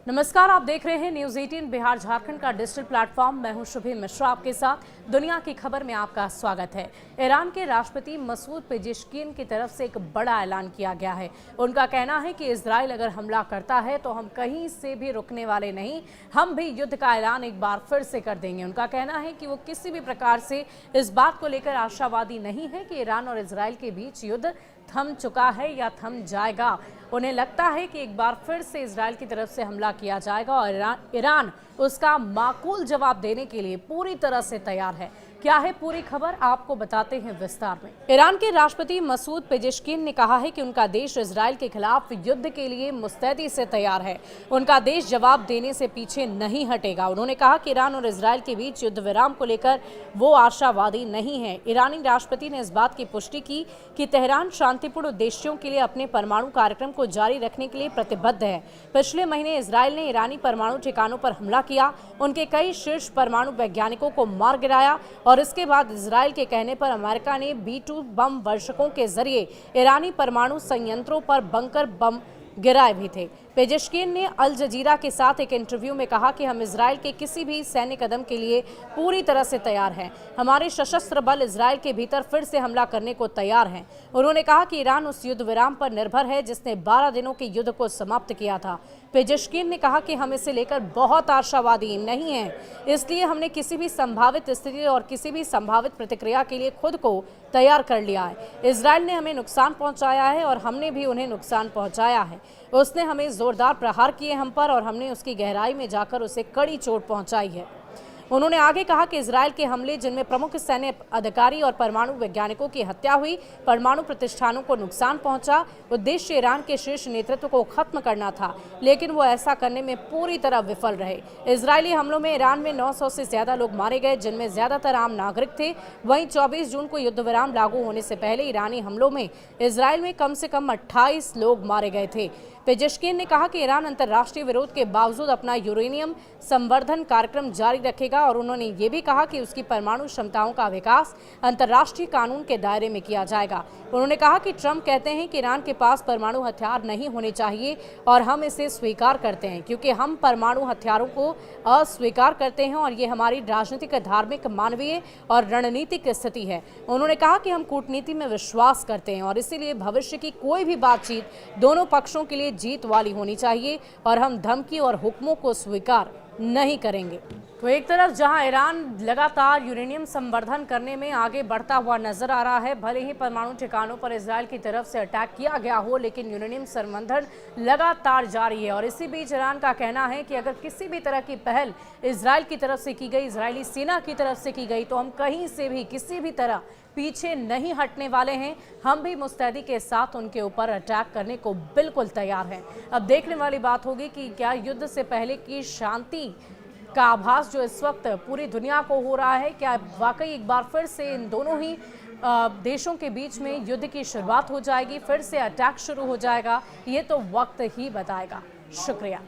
नमस्कार, आप देख रहे हैं न्यूज 18 बिहार झारखंड का डिजिटल प्लेटफॉर्म। मैं हूं शुभी मिश्रा आपके साथ। दुनिया की खबर में आपका स्वागत है। ईरान के राष्ट्रपति मसूद पेजेश्किन की तरफ से एक बड़ा ऐलान किया गया है। उनका कहना है कि इजराइल अगर हमला करता है तो हम कहीं से भी रुकने वाले नहीं, हम भी युद्ध का ऐलान एक बार फिर से कर देंगे। उनका कहना है कि वो किसी भी प्रकार से इस बात को लेकर आशावादी नहीं है कि ईरान और इजराइल के बीच युद्ध थम चुका है या थम जाएगा। उन्हें लगता है कि एक बार फिर से इजराइल की तरफ से हमला किया जाएगा और ईरान उसका माकूल जवाब देने के लिए पूरी तरह से तैयार है। क्या है पूरी खबर, आपको बताते हैं विस्तार में। ईरान के राष्ट्रपति मसूद पेजेश्किन ने कहा है कि उनका देश इजराइल के खिलाफ युद्ध के लिए मुस्तैदी से तैयार है। उनका देश जवाब देने से पीछे नहीं हटेगा। उन्होंने कहा कि ईरान और इजराइल के बीच युद्ध विराम को लेकर वो आशावादी नहीं है। ईरानी राष्ट्रपति ने इस बात की पुष्टि की कि तेहरान शांतिपूर्ण उद्देश्यों के लिए अपने परमाणु कार्यक्रम को जारी रखने के लिए प्रतिबद्ध है। पिछले महीने इजराइल ने ईरानी परमाणु ठिकानों पर हमला किया, उनके कई शीर्ष परमाणु वैज्ञानिकों को मार गिराया और इसके बाद इजराइल के कहने पर अमेरिका ने B-2 बम वर्षकों के जरिए ईरानी परमाणु संयंत्रों पर बंकर बम गिराए भी थे। पेजेश्किन ने अल जजीरा के साथ एक इंटरव्यू में कहा कि हम इजराइल के किसी भी सैन्य कदम के लिए पूरी तरह से तैयार हैं। हमारे सशस्त्र बल इजराइल के भीतर फिर से हमला करने को तैयार हैं। उन्होंने कहा कि ईरान उस युद्ध विराम पर निर्भर है जिसने 12 दिनों के युद्ध को समाप्त किया था। पेजेश्किन ने कहा कि हम इसे लेकर बहुत आशावादी नहीं हैं, इसलिए हमने किसी भी संभावित स्थिति और किसी भी संभावित प्रतिक्रिया के लिए खुद को तैयार कर लिया है। इजराइल ने हमें नुकसान पहुंचाया है और हमने भी उन्हें नुकसान पहुंचाया है। उसने हमें जोरदार प्रहार किए हम पर और हमने उसकी गहराई में जाकर उसे कड़ी चोट पहुंचाई है। उन्होंने आगे कहा कि इजराइल के हमले जिनमें प्रमुख सैन्य अधिकारी और परमाणु वैज्ञानिकों की हत्या हुई, परमाणु प्रतिष्ठानों को नुकसान पहुंचा, उद्देश्य ईरान के शीर्ष नेतृत्व को खत्म करना था, लेकिन वो ऐसा करने में पूरी तरह विफल रहे। इजरायली हमलों में ईरान में 900 से ज्यादा लोग मारे गए, जिनमें ज्यादातर आम नागरिक थे। वहीं 24 जून को युद्ध विराम लागू होने से पहले ईरानी हमलों में इजराइल में कम से कम 28 लोग मारे गए थे। पेजेश्किन ने कहा कि ईरान अंतर्राष्ट्रीय विरोध के बावजूद अपना यूरेनियम संवर्धन कार्यक्रम जारी रखेगा और उन्होंने ये भी कहा कि उसकी परमाणु क्षमताओं का विकास अंतर्राष्ट्रीय कानून के दायरे में किया जाएगा। उन्होंने कहा कि ट्रंप कहते हैं कि ईरान के पास परमाणु हथियार नहीं होने चाहिए और हम इसे स्वीकार करते हैं क्योंकि हम परमाणु हथियारों को अस्वीकार करते हैं और ये हमारी राजनीतिक, धार्मिक, मानवीय और रणनीतिक स्थिति है। उन्होंने कहा कि हम कूटनीति में विश्वास करते हैं और इसीलिए भविष्य की कोई भी बातचीत दोनों पक्षों के लिए जीत वाली होनी चाहिए और हम धमकी और हुक्मों को स्वीकार नहीं करेंगे। तो एक तरफ जहां ईरान लगातार यूरेनियम संवर्धन करने में आगे बढ़ता हुआ नजर आ रहा है, भले ही परमाणु ठिकानों पर इजराइल की तरफ से अटैक किया गया हो, लेकिन यूरेनियम संवर्धन लगातार जारी है। और इसी बीच ईरान का कहना है कि अगर किसी भी तरह की पहल इजराइल की तरफ से की गई, इजरायली सेना की तरफ से की गई, तो हम कहीं से भी किसी भी तरह पीछे नहीं हटने वाले हैं। हम भी मुस्तैदी के साथ उनके ऊपर अटैक करने को बिल्कुल तैयार हैं। अब देखने वाली बात होगी कि क्या युद्ध से पहले की शांति का आभास जो इस वक्त पूरी दुनिया को हो रहा है, क्या वाकई एक बार फिर से इन दोनों ही देशों के बीच में युद्ध की शुरुआत हो जाएगी, फिर से अटैक शुरू हो जाएगा। ये तो वक्त ही बताएगा। शुक्रिया।